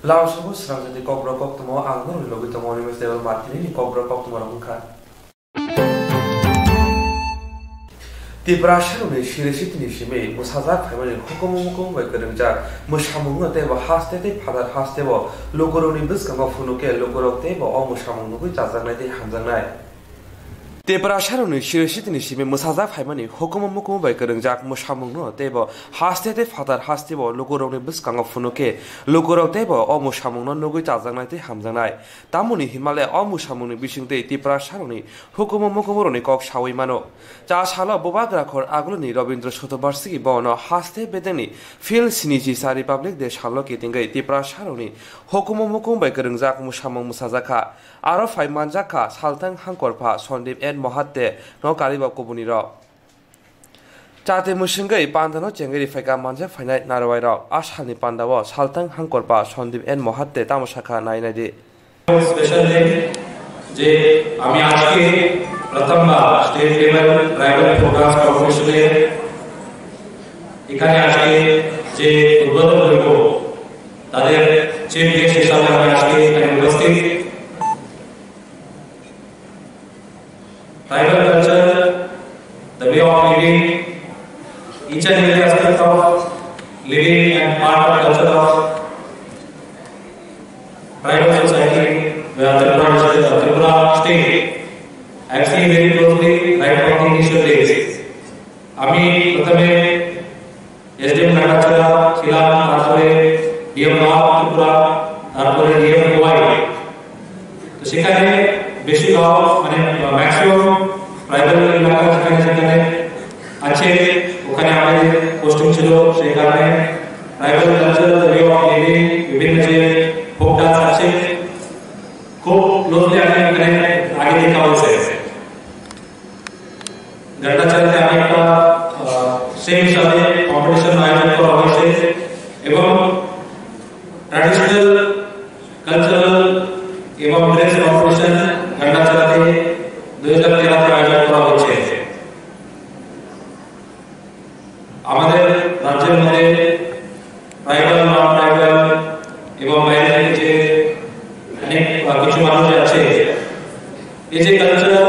Laosabu srangjati kobra koktomo angno logitomo university martini ni kobra koktomo rongkha. Tibrasharuni shirisitini shime musazak family hukumumukum bai kerengja mushamung te ba haste te phadar haste bo logoroni biskanga funuke logorok te ba o mushamung nugui jajangnai te hamjangnai. Tibrasharuni shirisitini shime musazak family hukumumukum bai kerengja mushamung no te ba haste te phadar haste bo logoroni biskanga funuke logorok te ba o mushamung no nugui jajangnai te hamjangnai. Tamuni Himalaya o mushamungni bisingte Tibrasharuni hukumumukumroni kok shawi mano. Cha shala bobagrakhor agloni Rabindra Shotobharsigi bono haste bedeni fil siniji sa Republic de shalo ketingai Tibrasharuni hukumumukum bai kerengjak musamung musajaka aro faimanjaka saltang hangkorpha Sondip N Mohatte no kaliba kobuni ro Chate musingai pandano chengeri faika manja fainai narwai ro ashalni pandawo saltang hangkorpha Sondip N Mohatte tamosaka nainadi special day যে আমি আজকে প্রথমবার state level tribal programme কম্পিটিশনে এখানে আজকে যে উদ্বোধন হইব তাদের চিফ গেস্ট হিসেবে আমি আজকে এখানে উপস্থিত tribal culture the way of living each and every aspect of living and part of culture of tribal society where Tripura state I have seen very closely right from the initial days. আমি প্রথমে SDM নাগাছড়া ছিলাম তারপরে DM north Tripura তারপরে DM গোয়াই তো সেখানে বেশিরভাগ মানে maximum tribal এলাকা যেখানে আছে ওখানে আমাদের পোস্টিং ছিল সেই কারণে tribal culture way of living বিভিন্ন যে ফোক ডান্স আছে খুব ক্লোজলি আমি এখানে আগে দেখা হয়েছে গন্ডাচালাতে আমি একটা সেই হিসাবে কম্পিটিশন আয়োজন করা হয়েছে এবং ট্র্যাডিশনাল কালচারাল এবং ড্রেস কম্পিটিশন গন্ডাচালাতে 2013 আয়োজন করা হয়েছে আমাদের রাজ্যের মধ্যে ট্রাইবাল নন ট্রাইবাল এবং বাইরে থেকে যে অনেক কিছু মানুষ আছে এই যে কালচারাল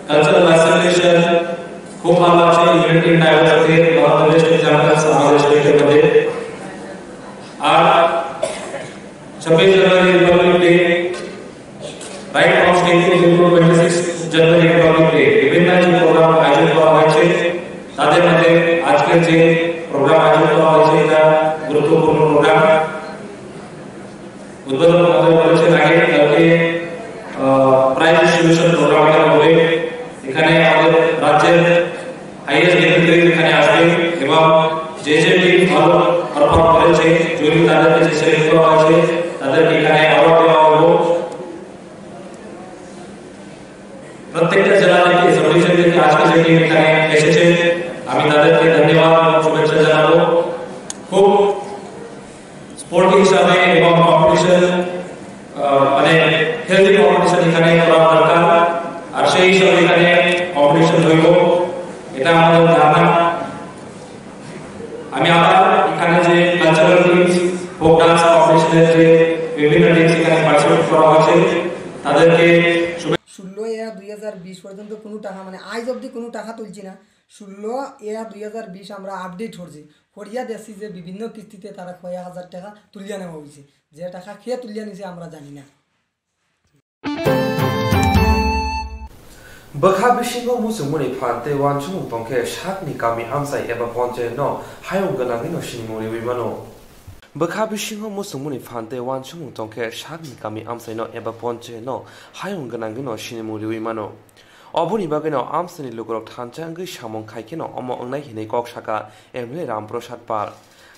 অ্যাসোসিয়েশন খুব ভালো আছে ইউনিটি ডাইভার্সিটি বাংলাদেশ এক্সাম্পলস আমাদের স্টেটের মধ্যে আর 26 January republic day right from state to 26 January republic day বিভিন্ন যে প্রোগ্রাম আয়োজন করা হয়েছে তাদের মধ্যে আজকের যে প্রোগ্রাম আয়োজন করা হয়েছে এটা গুরুত্বপূর্ণ প্রোগ্রাম উদ্বোধন করেছেন আগে কালকে প্রাইজ ডিস্ট্রিবিউশন প্রোগ্রাম হবে এখানে আমাদের রাজ্যের হাইয়েস্ট ডিগ্রি এখানে আসবে এবং যে টিম ভালো পারফর্ম করেছে যদি তাদেরকে যে সিলেক্ট করা হয়েছে তাদেরকে এখানে অ্যাওয়ার্ড দেওয়া হবে প্রত্যেকটা জেলা থেকে সলিউশন থেকে আজকে যে টিম এখানে এসেছে আমি তাদেরকে ধন্যবাদ এবং শুভেচ্ছা জানাবো খুব স্পোর্টিং হিসাবে এবং কম্পিটিশন মানে হেলদি কম্পিটিশন এখানে করা দরকার আর সেই হিসাবে এখানে কম্পিটিশন হইব এটা আমাদের ধারণা আমি আবার এখানে যে কালচারাল টিমস ফোক ডান্স কম্পিটিশনের যে বিভিন্ন টিমস এখানে পার্টিসিপেট করা হয়েছে তাদেরকে 16/2020 পর্যন্ত কোনো টাকা মানে আজ অবধি কোনো টাকা তুলছি না 16/2020 আমরা আপডেট করছি করিয়া দেখছি যে বিভিন্ন কিস্তিতে তারা 1000 টাকা তুলিয়া নেওয়া হয়েছে যে টাকা খেয়ে তুলিয়া নিছে আমরা জানি না Bakha bisingo musumuni phante wanchung tongke shakni kami amsai eba ponche no hayong ganagi no shinimuri wimano Bakha bisingo musumuni phante wanchung tongke shakni kami amsai no eba ponche no hayong ganagi no shinimuri wimano Obuni bageno amsani lugorok thanchangui samong khaikeno omo ongnai hinai kok saka emle Ramprasad Pal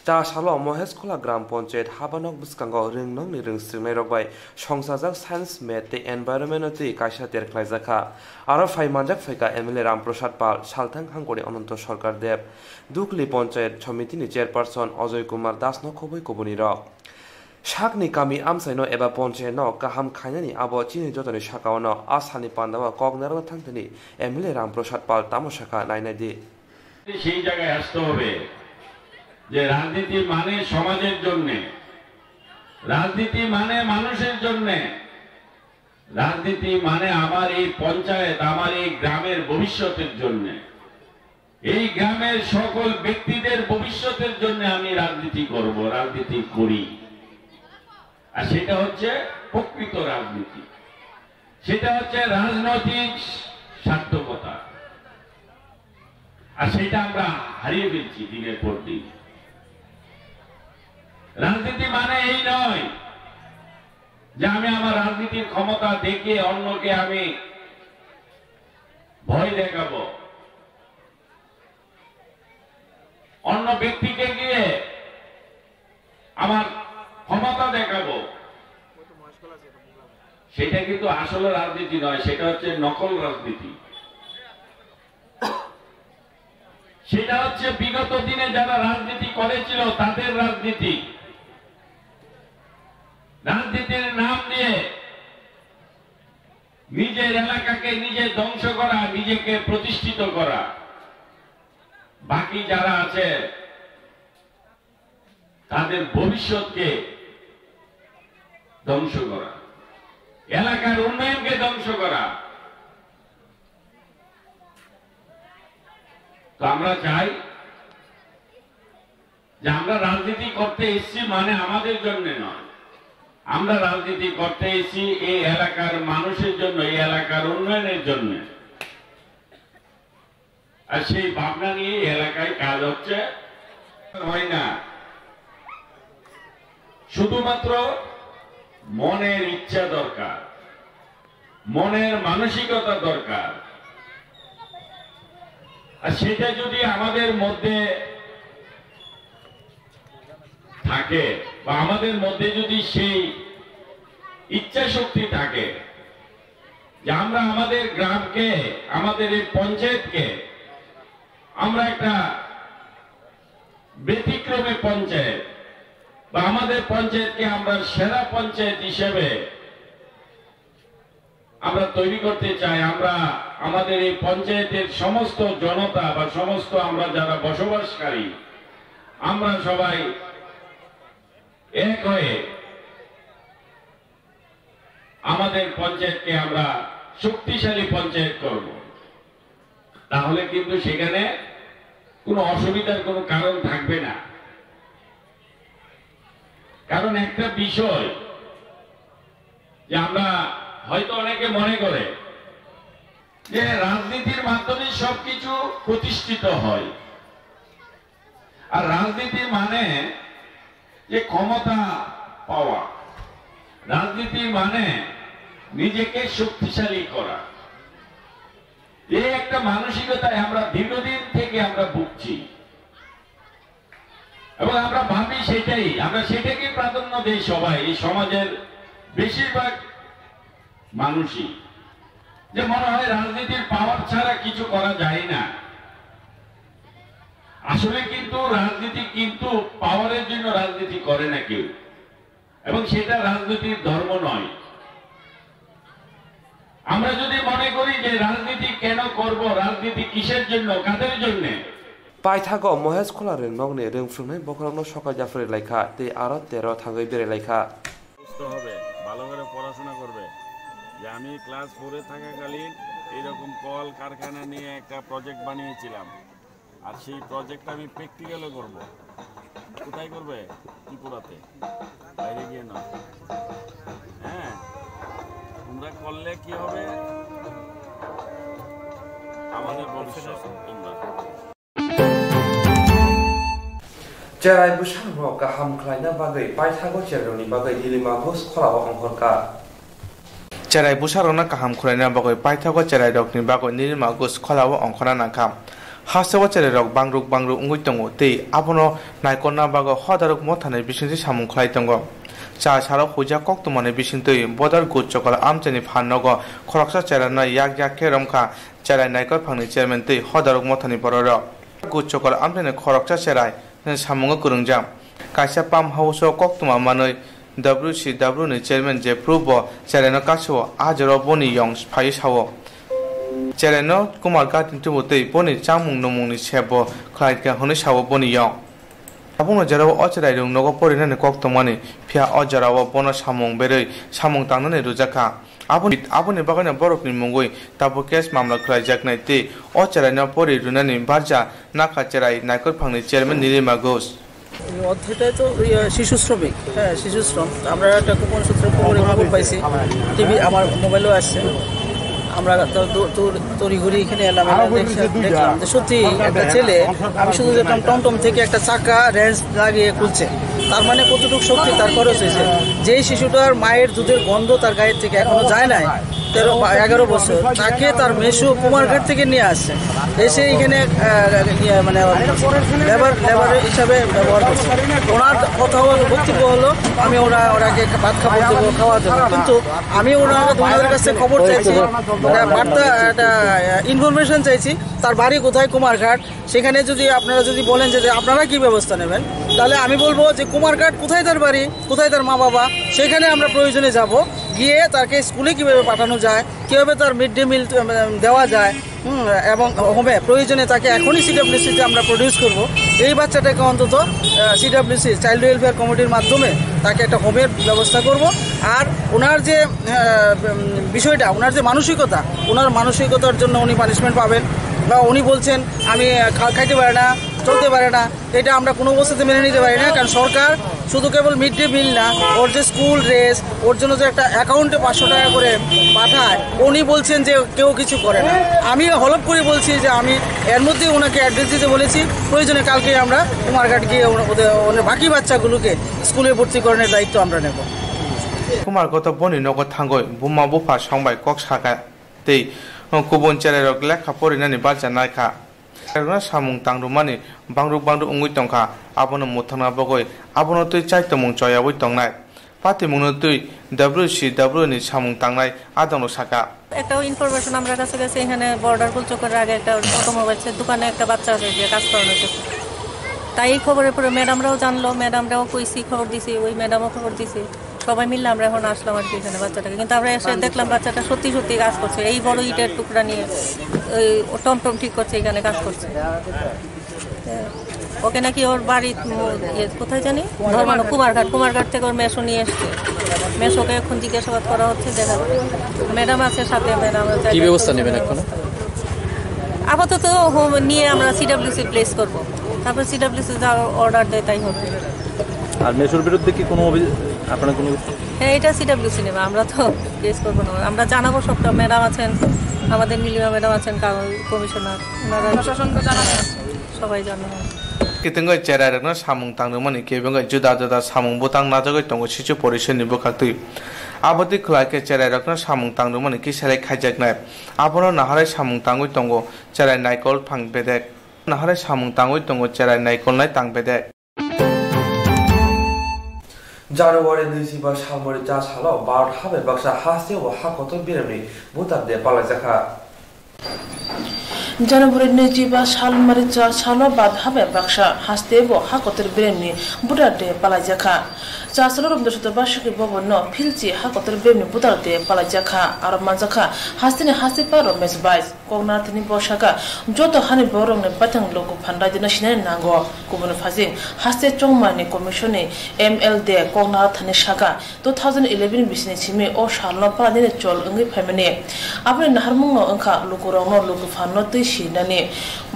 Ta shalo Moheskola Gram Panchayat Habanok Biskango Ringnong ni Ringsringnai rokbai Songsajak Science Math te Environment te kaisa terkhlaijaka aro phaimanjak phaika MLA Ramprasad Pal Salthang Hangkori Ananto Sarkar Dev Dukli Panchayat Samiti ni Chairperson Ajoy Kumar Das no khoboi kobuni rok Shakni kami amsaino eba Panchayat no kaham khainani abo chini jotoni shakaono asani pandawa kognaron thangtani MLA Ramprasad Pal tamosaka nainadi সেই জায়গায় আসতে হবে যে রাজনীতি মানে সমাজের জন্য রাজনীতি মানে মানুষের জন্য, রাজনীতি মানে আমার এই পঞ্চায়েত, আমার এই গ্রামের ভবিষ্যতের জন্য, এই গ্রামের সকল ব্যক্তিদের ভবিষ্যতের জন্য আমি রাজনীতি করব, রাজনীতি করি। আর সেটা হচ্ছে প্রকৃত রাজনীতি, সেটা হচ্ছে রাজনৈতিক সার্থকতা। আর সেটা আমরা হারিয়ে ফেলছি দিনের পর দিন। রাজনীতি মানে এই নয় যে আমি আমার রাজনীতির ক্ষমতা দেখে অন্যকে আমি ভয় দেখাবো, অন্য ব্যক্তিকে গিয়ে আমার ক্ষমতা দেখাবো। সেটা কিন্তু আসলে রাজনীতি নয়, সেটা হচ্ছে নকল রাজনীতি। সেটা হচ্ছে বিগত দিনে যারা রাজনীতি করেছিল তাদের রাজনীতি। রাজনীতির নাম দিয়ে নিজের এলাকাকে নিজে ধ্বংস করা, নিজেকে প্রতিষ্ঠিত করা, বাকি যারা আছে তাদের ভবিষ্যৎকে ধ্বংস করা, এলাকার উন্নয়নকে ধ্বংস করা। তো আমরা চাই যে আমরা রাজনীতি করতে এসেছি মানে আমাদের জন্য নয়, আমরা রাজনীতি করতে এসেছি এই এলাকার মানুষের জন্য, এই এলাকার উন্নয়নের জন্য। আর সেই ভাবনা নিয়ে এলাকায় কাজ হচ্ছে। হয় না, শুধুমাত্র মনের ইচ্ছা দরকার, মনের মানসিকতা দরকার। আর সেটা যদি আমাদের মধ্যে থাকে বা আমাদের মধ্যে যদি সেই ইচ্ছা শক্তি থাকে যে আমরা আমাদের গ্রামকে, আমাদের এই পঞ্চায়েতকে আমরা একটা ব্যতিক্রমী পঞ্চায়েত বা আমাদের পঞ্চায়েতকে আমরা সেরা পঞ্চায়েত হিসেবে আমরা তৈরি করতে চাই। আমরা আমাদের এই পঞ্চায়েতের সমস্ত জনতা বা সমস্ত আমরা যারা বসবাসকারী, আমরা সবাই এক হয়ে আমাদের পঞ্চায়েতকে আমরা শক্তিশালী পঞ্চায়েত করব। তাহলে কিন্তু সেখানে কোনো অসুবিধার কোনো কারণ থাকবে না। কারণ একটা বিষয় যে আমরা হয়তো অনেকে মনে করে যে রাজনীতির মাধ্যমে সবকিছু প্রতিষ্ঠিত হয়, আর রাজনীতি মানে যে ক্ষমতা পাওয়া, রাজনীতি মানে নিজেকে শক্তিশালী করা। এই একটা মানসিকতায় আমরা দীর্ঘদিন থেকে আমরা ভুগছি এবং আমরা ভাবি সেটাই, আমরা সেটাকে প্রাধান্য দেই সবাই, এই সমাজের বেশিরভাগ মানুষই, যে মনে হয় রাজনীতির পাওয়ার ছাড়া কিছু করা যায় না। আসলে কিন্তু রাজনীতি কিন্তু পাওয়ারের জন্য রাজনীতি করে না কেউ, এবং সেটা রাজনীতির ধর্ম নয়। আমরা যদি মনে করি যে রাজনীতি কেন করব, রাজনীতি কিসের জন্য, কাদের জন্য, পাইথাগো মহেশ খোলারে নগনে রংফ্রুংনাই বকরমনো সকাল জাফরে লাইখা তে আরো 13 থাঙ্গই বেরে লাইখা সুস্থ হবে, ভালো করে পড়াশোনা করবে। যে আমি ক্লাস 4-এ থাকাকালীন এইরকম কল কারখানা নিয়ে একটা প্রজেক্ট বানিয়েছিলাম, আর সেই প্রজেক্টটা আমি প্র্যাকটিক্যালও করব। কোথায় করবে? ত্রিপুরাতে, বাইরে গিয়ে না। হ্যাঁ, তোমরা করলে কি হবে? আমাদের ভবিষ্যৎ তোমরা। Cerai busang ro kaham khlaina bagai paithago cheroni bagai dilima hos kholawa ongkhorka Cerai busarona kaham khlaina bagai paithago cerai rokni bagai dilima hos kholawa ongkhona nakam Hasawa cerai rok bangruk ungui tongo tei abono naikonna bagai hodaruk mothane bisingsi samung khlai tongo cha saro huja koktumane bisingtui bodar gutchokal amchani phannogo khoroksa cerana yak ke romkha cerai naikor phangni chairman tei hodaruk mothani bororo gutchokal amchani khoroksa cerai সামঙ্গ করুংজাম কাইসা পাম house কক্তমা মানৈ WCW ni chairman je prubo chereno kaso ajro boni yong phai sawo chereno kumar ka tintu botei boni chamung nomung ni sebo khlai ka honi sawo boni yong Abung Jaro Ocherai Nogo Porin and Coctomani, Pia Ojara, Bona Samong Bere, Samong Tanane Rujaka. Abun Bagana Borok in Mongoi, Tabokes Mamla Cry Jack Night, Ochera no Pori Runani, Barja, Nakacherai, Nakopang, Chairman Nilima Ghost. অধ্যায়টা তো শিশু শ্রমিক, হ্যাঁ শিশু শ্রম। আমরা একটা গোপন সূত্রে খবর পাইছি, টিভি আমার মোবাইলেও আসছে। আমরা তড়িঘড়ি এখানে এলাম, দেখলাম যে সত্যি একটা ছেলে, আমি শুধু দেখলাম টমটম থেকে একটা চাকা রেঞ্জ লাগিয়ে খুলছে। তার মানে কতটুকু শক্তি তার খরচ হয়েছে। যেই শিশুটার মায়ের দুধের গন্ধ তার গায়ের থেকে এখনো যায় নাই, 11 বছর, তাকে তার মেসো কুমারঘাট থেকে নিয়ে আসছে, এসে এখানে মানে লেবার হিসাবে ব্যবহার করছে। ওনার কথা হলো, বক্তব্য হলো আমি ওনাকে ভাত খাবার দেবো, খাওয়া দেবো, কিন্তু আমি ওনাদের কাছে খবর চাইছি, বার্তা একটা ইনফরমেশন চাইছি তার বাড়ি কোথায়, কুমারঘাট। সেখানে যদি আপনারা যদি বলেন যে আপনারা কি ব্যবস্থা নেবেন, তাহলে আমি বলবো যে কুমারঘাট কোথায় তার বাড়ি, কোথায় তার মা বাবা, সেখানে আমরা প্রয়োজনে যাব, গিয়ে তাকে স্কুলে কীভাবে পাঠানো যায়, কীভাবে তার মিড ডে মিল দেওয়া যায়, এবং হোমে প্রয়োজনে তাকে এখনই সিডাব্লিউসিতে আমরা প্রডিউস করব। এই বাচ্চাটাকে অন্তত সিডাব্লিউসি চাইল্ড ওয়েলফেয়ার কমিটির মাধ্যমে তাকে একটা হোমের ব্যবস্থা করব। আর ওনার যে বিষয়টা, ওনার যে মানসিকতা, ওনার মানসিকতার জন্য উনি পানিশমেন্ট পাবেন, বা উনি বলছেন আমি খাইতে পারে না, চলতে পারে না, এটা আমরা কোনো অবস্থাতে মেনে নিতে পারি না। কারণ সরকার শুধু কেবল মিড ডে মিল না, ওর যে স্কুল ড্রেস, ওর জন্য যে একটা অ্যাকাউন্টে 500 টাকা করে পাঠায়, উনি বলছেন যে কেউ কিছু করে না। আমি হলপ করে বলছি যে আমি এর মধ্যে ওনাকে অ্যাড্রেস দিতে বলেছি, প্রয়োজনে কালকে আমরা কুমারঘাট গিয়ে ওদের বাকি বাচ্চাগুলোকে স্কুলে ভর্তি করানোর দায়িত্ব আমরা নেব। কুমারগত বনি নগদ থাঙ্গই বুমা বুফা সংবাই কক সাকা তেই কুবন চেরারক লেখা পড়িনানি বালচা নাইখা সামুং তাংরুমানি বাংরুক उंगुइ टंखा आबनो मुथांना बगै आबनो तै चाइतमुं चयाबुइ टंनाय पातिमुंनो तै WCW नि सामुं तांनाय आदनो साका একটা ইনফরমেশন আমরা কাছে গেছে এখানে বর্ডার কুলচকের আগে একটা অটোমোবাইলসের দোকানে একটা বাচ্চা দিয়ে কাজ করানো হচ্ছে। তাই এই খবরের পরে ম্যাডামরাও জানলো, ম্যাডামরাও কইছি, খবর দিছি, ওই ম্যাডামও খবর দিছি, সবাই মিললে আমরা এখন আসলাম আর কি এখানে বাচ্চাটাকে। কিন্তু আমরা এসে দেখলাম বাচ্চাটা সত্যি সত্যি কাজ করছে, এই বড় ইটের টুকরা নিয়ে ওই টমটম ঠিক করছে, এখানে কাজ করছে। ওকে নাকি ওর বাড়ি কোথায় জানি ধর্মানো কুমারঘাট থেকে ওর মেসো নিয়ে এসছে। মেসোকে এখন জিজ্ঞাসাবাদ করা হচ্ছে, দেখা ম্যাডাম আছে সাথে, ম্যাডাম কি ব্যবস্থা নেবেন এখন? আপাতত হোম নিয়ে আমরা সিডাব্লিউসি প্লেস করব, তারপর সিডাব্লিউসি যা অর্ডার দেয় তাই হবে। আর মেসোর বিরুদ্ধে কি কোনো আপনারা কোনো? হ্যাঁ, এটা সিডাব্লিউসি নেবে, আমরা তো প্লেস করবো না, আমরা জানাবো সবটা। ম্যাডাম আছেন, আমাদের নীলিমা ম্যাডাম আছেন, কমিশনার, ওনারা প্রশাসনকে জানাবেন, সবাই জানাবো। कितंगै चेरारनो सामुं तांदोंमोन केबंगै जुदा जुदा सामुं बुतां नाजागै दंगो सिचु परिसरनि बुखाक्तै आबोदि खलाके चेरारनो सामुं तांदोंमोन किसाले खाइजाकनाय आबोनो नाहारै सामुं तांगै दंगो चेराय नायकल फां बेदेक नाहारै सामुं तांगै दंगो चेराय नायकलनाय तां बेदेक জানুয়ারি 25 সালমরি যা সালাও 12 হাবে বাক্সা হাসে ও হাকত বিরামনি বুতার দে পালাজাখা জানুয়ারি 25 সালমরি যা সালো বাদ হাবে বাক্সা হাসতে ও হাকতের বিরামনি বুতার দে পালাজাখা যা সালো রমদশত বার্ষিকী ভবন ফিলচি হাকতের বিরামনি বুতার দে পালাজাখা আর মানজাখা হাসিনে হাসি পারো মেস বাইস কগনাথনি বসাকা যত হানি বরংনে পাথাং লোক ফান্ডাদিনা সিনে নাঙ্গো কুবন ফাজিং হাসতে চংমানি কমিশনে MLD কগনাথনি সাকা 2011 বিসনি সিমে ও সালনো পাদিনে চল ওঙ্গি ফেমিনে আপনি নাহারমুংনো ওংখা লুকুরংনো লুকু ফান্নো তৈ সিনানি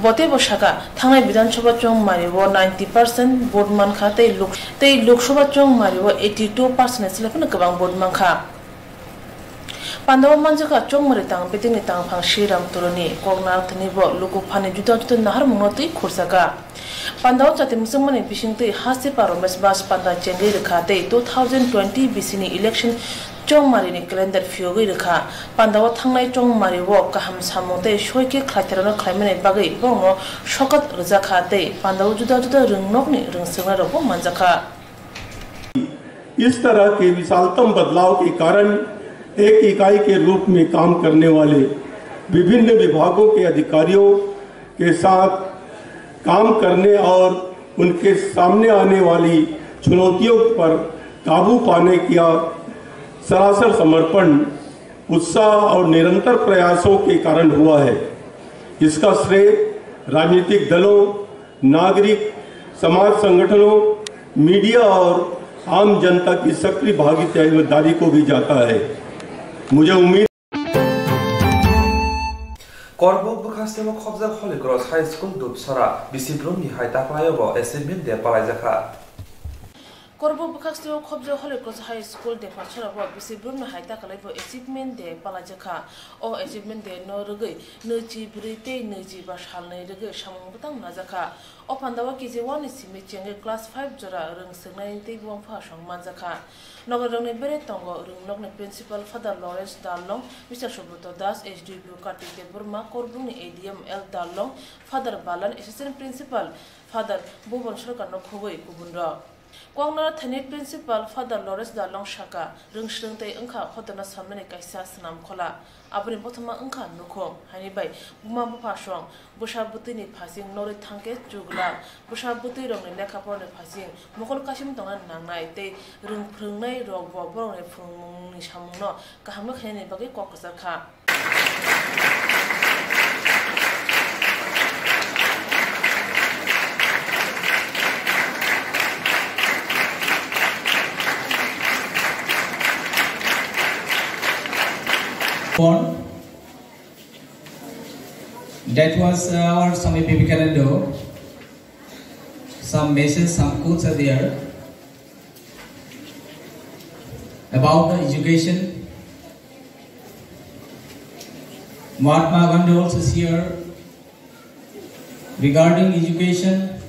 বতে বসাকা থাংনাই বিধানসভা চংমানি ও 90% ভোট মানখা তৈ লোকসভা চংমানি ও 82% সিলেফনে गोबां vote মানখা Pandawa manjaka chongmari tang betini tang phang shiram turani kognathni bo luku phani juda juda nahar munoti khursaka Pandawa chati musangmani bisingtei hasi paro mes bas panda chengi rekhate 2020 bisini election chongmari ni calendar fiogi rekha Pandawa thangnai chongmari wo kaham samote shoike khlaiterano khlaimane bagai bongno shokat rjakhate Pandawa juda juda rungnokni rungsengna roko manjaka इस तरह के विशालतम बदलाव के कारण एक इकाई के रूप में काम करने वाले विभिन्न विभागों के अधिकारियों के साथ काम करने और उनके सामने आने वाली चुनौतियों पर काबू पाने का सरासर समर्पण उत्साह और निरंतर प्रयासों के कारण हुआ है। इसका श्रेय राजनीतिक दलों, नागरिक समाज संगठनों, मीडिया और आम जनता की सक्रिय भागीदारी को भी जाता है। मुझे उम्मीद Korbuk bukhaste mo khobja kholi cross high school dupsara bisibrum ni hai taklayobo assignment de palajaka Korbo bukhaste khobja kholi cross high school de parchara bo bisibrum ni hai taklayobo achievement de palajaka o achievement de no rugai nochi brite nochi ba shalnai rugai samung butang najaka o pandawa kiji 1 simi chenge class 5 jora rung sengnai te buang pha song manjaka Nogarong bere tongo rung nok principal Father Lawrence Dalong, Mr. Shobuto Das, HDB Kartik Burma, Korbung ADM L Dalong, Father Balan, Assistant Principal, Father Bubon Shokano Kowei Kubunra. Kwangna Thanet Principal Father Lawrence Dalong Shaka, Rung Shrungte Unka, Hotana Samane Kaisa Snam Kola, Abri Botama Unka Nukom, Hanibai, Buma Bupashong, Busha Butini passing Nori Tanke Jugla, Busha Buti Rong Lekapon passing, Mokol Kashim Dongan Nangai, they Rung Prungai Rog Wabon from Nishamuno, Kahamak Hene Bagi Kokosaka. That was our Swami Vivekananda. Some messages, some quotes are there about the education. Mahatma Gandhi also is here regarding education.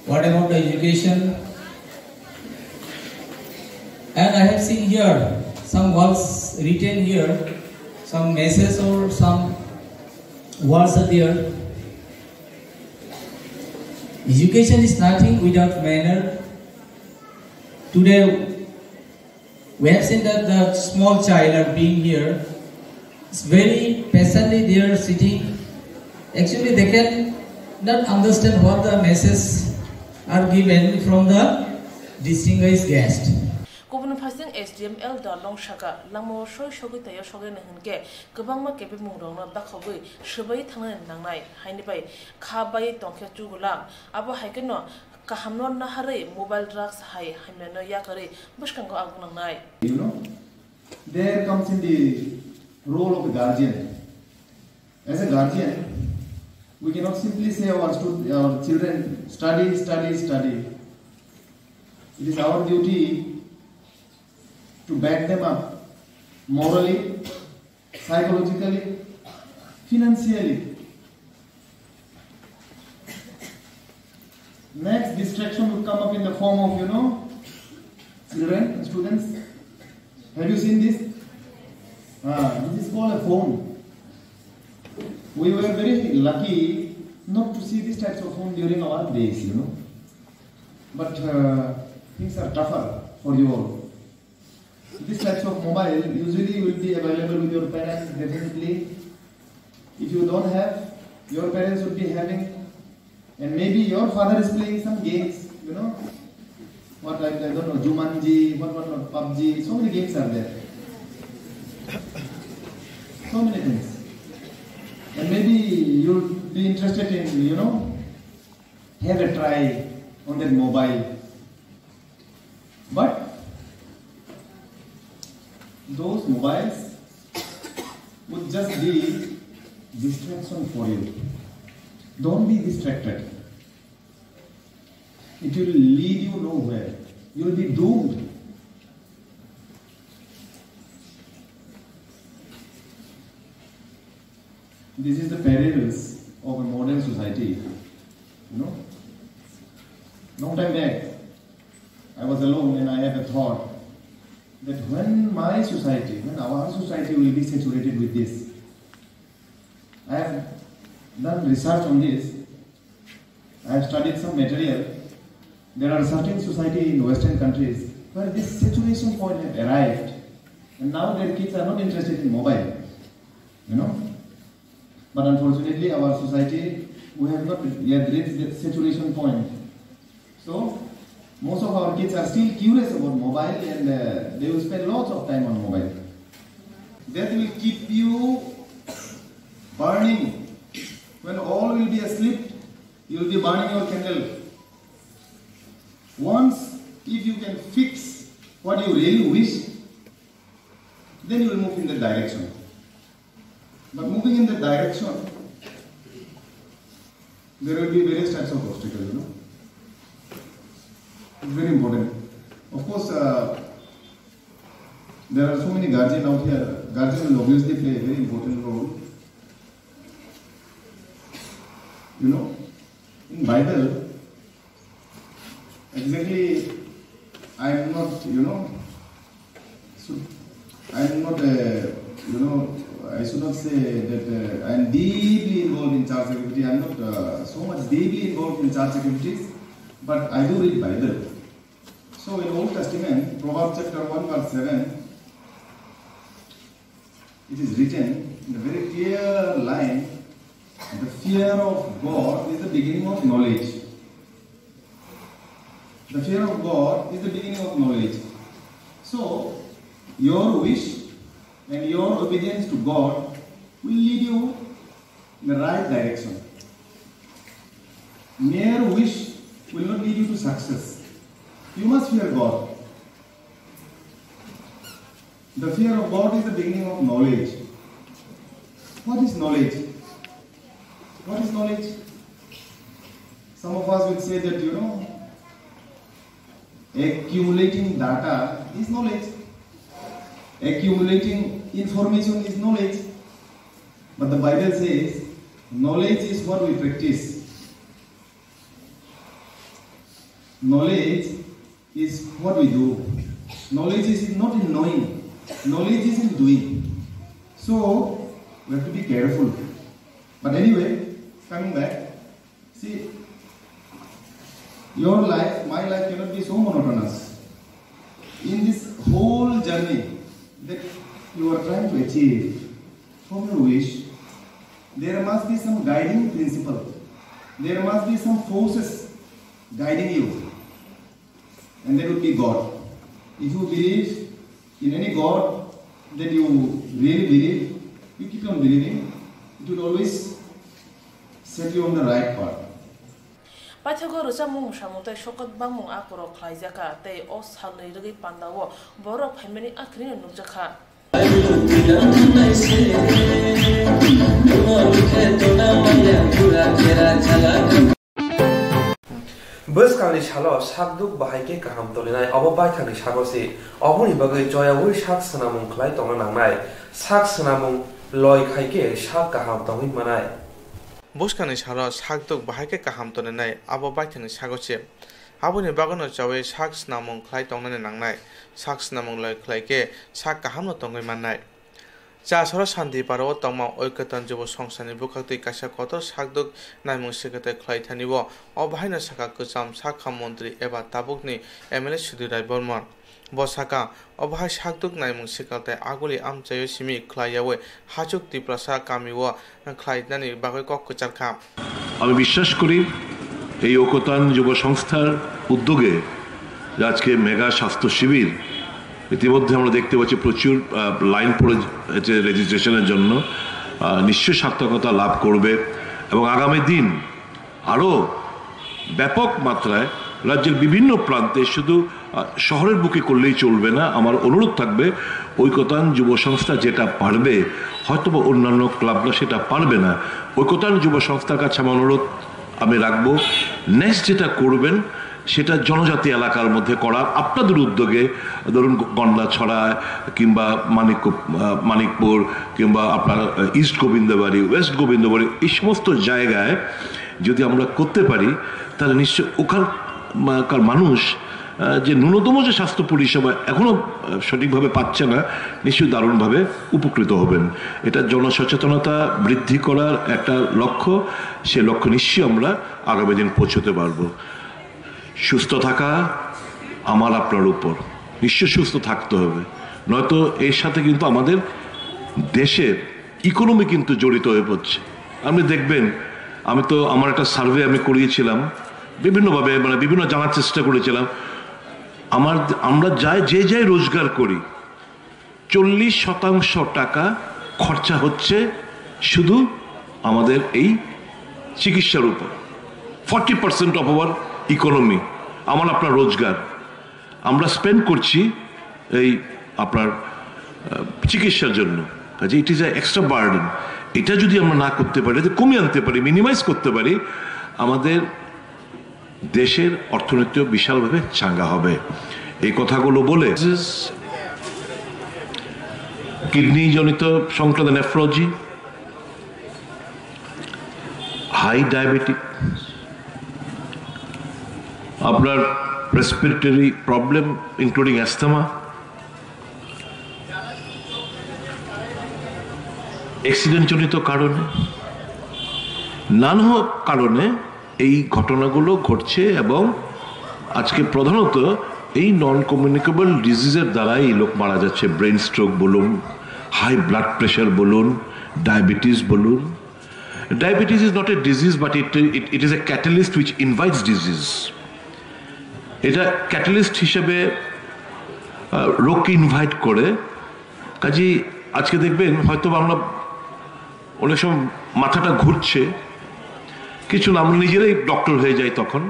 What about the education? And I have seen here some words written here, some messages or some words are there. Education is nothing without manner. Today we have seen that the small child are being here. It's very patiently they are sitting. Actually they can not understand what the messages are given from the distinguished guest. Kubun passing SDML Dalong Shaka, Lamo Shoy Shogita Shogan Hinge, Kabama Kepi Murona Bakawi, Shubai Tangan Nangai, Hanibai, Kabai Tonka Jugulam, Abu Haikano, Kahamnon Nahare, mobile drugs high, Himeno Yakari, Bushkango Agunangai. You know, there comes in the role of the guardian. As a guardian, we cannot simply say our children study, study, study. It is our duty to back them up morally, psychologically, financially. Next distraction will come up in the form of, children and students. Have you seen this? This is called a phone. We were very lucky not to see these types of phone during our days, But things are tougher for you all. These types of mobile usually will be available with your parents, definitely. If you don't have, your parents would be having, and maybe your father is playing some games, What I don't know, Jumanji, what not, PUBG, so many games are there. So many things. And maybe you'll be interested in, have a try on that mobile. But those mobiles would just be distraction for you. Don't be distracted. It will lead you nowhere. You will be doomed. This is the perils of a modern society. Long time back, I was alone and I had a thought that when our society will be saturated with this. I have done research on this. I have studied some material. There are certain society in Western countries where this saturation point has arrived, and now their kids are not interested in mobile. But unfortunately, our society, we have not yet reached that saturation point. So, most of our kids are still curious about mobile, and they will spend lots of time on mobile. That will keep you burning. When all will be asleep, you will be burning your candle. Once, if you can fix what you really wish, then you will move in that direction. But moving in that direction, there will be various types of obstacles, you know. It's very important. Of course, there are so many guardians out here. Guardians will obviously play a very important role. You know, in Bible, exactly, I am not, you know, I am not, you know, I should not say that I am deeply involved in church activity. I am not so much deeply involved in church activities, but I do read Bible. So in Old Testament, Proverbs chapter 1 verse 7, it is written in a very clear line, the fear of God is the beginning of knowledge. The fear of God is the beginning of knowledge. So, your wish and your obedience to God will lead you in the right direction. Mere wish will not lead you to success. You must fear God. The fear of God is the beginning of knowledge. What is knowledge? What is knowledge? Some of us will say that, you know, accumulating data is knowledge. Accumulating information is knowledge. But the Bible says, knowledge is what we practice. Knowledge is what we do. Knowledge is not in knowing. Knowledge is in doing. So, we have to be careful. But anyway, coming back, see, your life, my life cannot be so monotonous. In this whole journey that you are trying to achieve from your wish, there must be some guiding principle. There must be some forces guiding you. And that would be God. If you believe in any God that you really believe, you keep on believing, it will always set you on the right path. Paithagor Samu Shamutai Shokat Bamu Akoro Klaizaka, they os Haliri Pandawo, Borok Hemini Akrin Nujaka. Bus kali shalo shakduk bahai kaham tolinai ababai thani shagosi abuni bagai joyawi shak sanamung khlai tongna nangnai shak sanamung loi khaike shak kaham tongin manai Buskani shalo shakduk bahai kaham tolinai ababai thani shagosi abuni bagano jawe shak sanamung khlai tongna nangnai shak sanamung loi khlaike shak kaham no tongin manai Ja sora shanti paro tongma oikatan jubo songsani bukakti kaisa kotor shakduk naimung sikate khlai thanibo obhaina saka kusam sakha mantri eba tabukni MLA Sudirai Burman bosaka obhai shakduk naimung sikate aguli amchayo simi khlaiyawe hachuk tiprasa kamiwo khlaidani bagoi kok kucharkha আমি বিশ্বাস করি এই ঐকতান যুব সংস্থার উদ্যোগে আজকে mega স্বাস্থ্য শিবির ইতিমধ্যে আমরা দেখতে পাচ্ছি প্রচুর লাইন পড়েছে রেজিস্ট্রেশনের জন্য নিশ্চয়ই সার্থকতা লাভ করবে এবং আগামী দিন আরও ব্যাপক মাত্রায় রাজ্যের বিভিন্ন প্রান্তে শুধু শহরের বুকে করলেই চলবে না আমার অনুরোধ থাকবে ঐকতান যুব সংস্থা যেটা পারবে হয়তো অন্যান্য ক্লাবরা সেটা পারবে না ঐকতান যুব সংস্থার কাছে আমার অনুরোধ আমি রাখবো নেক্সট যেটা করবেন সেটা জনজাতি এলাকার মধ্যে করা আপনাদের উদ্যোগে ধরুন গন্ডাছড়া কিংবা মানিকপুর কিংবা আপনার ইস্ট গোবিন্দবাড়ি ওয়েস্ট গোবিন্দবাড়ি এই সমস্ত জায়গায় যদি আমরা করতে পারি তাহলে নিশ্চয় ওখানকার মানুষ যে ন্যূনতম যে স্বাস্থ্য পরিষেবা এখনও সঠিকভাবে পাচ্ছে না নিশ্চয়ই দারুণভাবে উপকৃত হবেন এটা জনসচেতনতা বৃদ্ধি করার একটা লক্ষ্য সে লক্ষ্য নিশ্চয়ই আমরা আগামী দিন পৌঁছতে পারবো সুস্থ থাকা আমার আপনার উপর নিশ্চয় সুস্থ থাকতে হবে নয়তো এর সাথে কিন্তু আমাদের দেশের ইকোনমি কিন্তু জড়িত হয়ে পড়ছে আপনি দেখবেন আমি তো আমার একটা সার্ভে আমি করিয়েছিলাম বিভিন্নভাবে মানে বিভিন্ন জানার চেষ্টা করেছিলাম আমরা যে রোজগার করি 40% টাকা খরচা হচ্ছে শুধু আমাদের এই চিকিৎসার উপর 40% অফ আওয়ার ইকোনমি আমার আপনার রোজগার আমরা স্পেন্ড করছি এই আপনার চিকিৎসার জন্য, কাজে it is a extra burden. এটা যদি আমরা না করতে পারি, কমিয়ে আনতে পারি, মিনিমাইজ করতে পারি, আমাদের দেশের অর্থনীতিও বিশালভাবে চাঙ্গা হবে। এই কথাগুলো বলে কিডনি জনিত সংক্রান্ত নেফ্রোলজি, হাই ডায়াবেটিক, আপনার respiratory problem including asthma, accident জনিত কারণে, নানা কারণে এই ঘটনাগুলো ঘটছে এবং আজকে প্রধানত এই নন কমিউনিকেবল ডিজিজের দ্বারাই লোক মারা যাচ্ছে। ব্রেন স্ট্রোক বলুন, হাই ব্লাড প্রেশার বলুন, ডায়াবেটিস বলুন। Diabetes is not a disease but it is a catalyst which invites disease. এটা ক্যাটালিস্ট হিসেবে রোগকে ইনভাইট করে। কাজেই আজকে দেখবেন হয়তো আমরা অনেক সময় মাথাটা ঘুরছে, কিছু না, আমরা নিজেরাই ডক্টর হয়ে যাই। তখন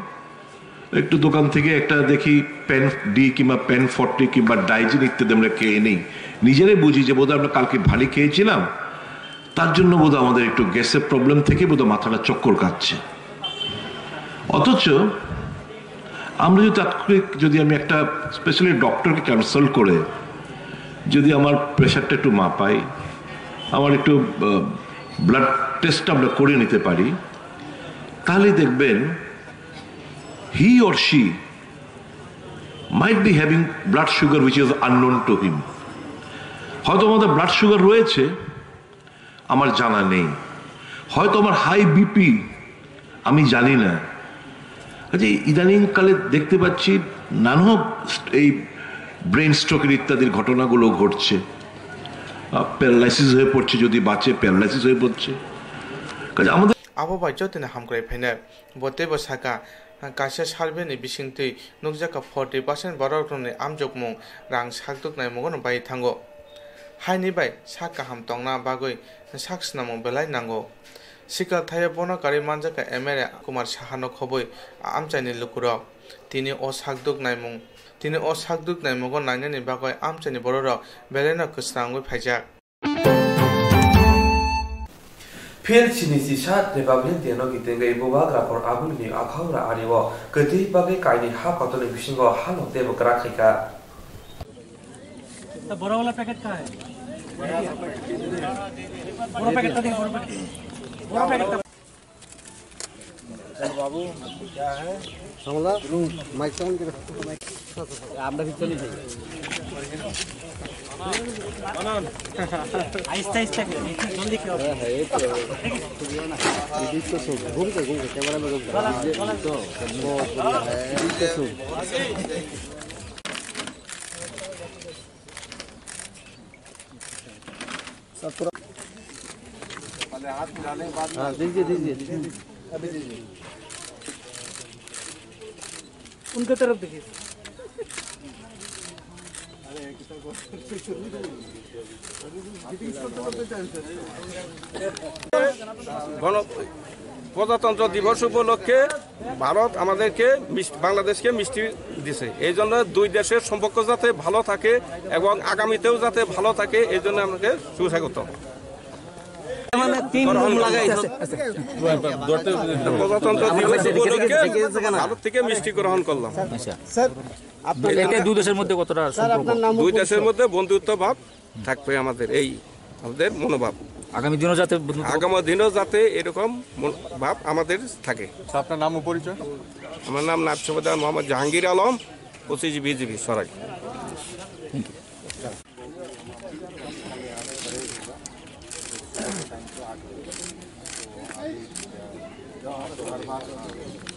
একটু দোকান থেকে একটা দেখি পেন ডি কিংবা পেন 40 কিংবা ডাইজিন ইত্যাদি আমরা খেয়ে নেই, নিজেরাই বুঝি যে বোধহয় আমরা কালকে ভারী খেয়েছিলাম, তার জন্য বোধহয় আমাদের একটু গ্যাসের প্রবলেম থেকে বোধহয় মাথাটা চক্কর কাটছে। অথচ আমরা যদি তাৎক্ষণিক যদি আমি একটা স্পেশালি ডক্টরকে কনসাল্ট করে যদি আমার প্রেশারটা একটু মাপাই, আমার একটু ব্লাড টেস্টটা আমরা করে নিতে পারি, তাহলে দেখবেন he or she might be having blood sugar which is unknown to him. হয়তো আমাদের ব্লাড সুগার রয়েছে, আমার জানা নেই, হয়তো আমার হাই বিপি আমি জানি না। আচ্ছা, ইদানিংকালে দেখতে পাচ্ছি নানা এই ব্রেন স্ট্রোকের ইত্যাদির ঘটনাগুলো ঘটছে, প্যারালাইসিস হয়ে পড়ছে, যদি বাঁচে প্যারালাইসিস হয়ে পড়ছে। কাজে আমাদের আবহাওয়া যতনে হামগ্রাই ফেনে বতে বসাকা কাশা সার্ভেনি বিসিংতৈ নুকজাকা 40% বড়রকমनि আমজকমु रां साकदुकनाय मगन बाय थांगो हाइनि बाय साका हाम तंगना बागै साक्सनामु बेलाय नांगो सिकाल थाया बनकारि मानजाका एमएलए कुमार साहानो खबै आमचाइनि लुकुराव तिनि अ साकदुकनाय मगन नायनायनि बागै आमचाइनि बरराव बेलायना कसनांगै फायजाक फिर चिनिसी सात रिपब्लिक देनो गितेंगे इबोबा ग्राफर आबुलनि आखावरा आरिवो गति बागे काइनि हा कतनि बिसिंगो हालो देव ग्राखिका तो बड़ा वाला पैकेट कहां है बड़ा पैकेट दे बड़ा पैकेट बाबू क्या है हमला माइक साउंड के আমরা भी चली जाइए आहिस्ता आहिस्ता जल्दी करो है ये तो वीडियो तो घूम के कैमरा में घूम के तो वो है वीडियो तो सब पूरा पहले हाथ मिलाने के बाद हां दीजिए अभी दीजिए उनके तरफ देखिए প্রজাতন্ত্র দিবস উপলক্ষে ভারত আমাদেরকে বাংলাদেশকে মিষ্টি দিছে। এই জন্য দুই দেশের সম্পর্ক যাতে ভালো থাকে এবং আগামীতেও যাতে ভালো থাকে, এই জন্য আমাকে সুস্বাগত। প্রজাতন্ত্র দিবস উপলক্ষে ভারত থেকে মিষ্টি গ্রহণ করলাম। দুই দেশের মধ্যে কতটা দুই দেশের মধ্যে বন্ধুত্ব ভাব থাকবে, আমাদের মনোভাব আগামী দিনও যাতে এরকম ভাব আমাদের থাকে। আপনার নাম ও পরিচয়? আমার নাম নায়ব সুবেদার মোহাম্মদ জাহাঙ্গীর আলম, 25 বিজিবি সরাই। Thank you.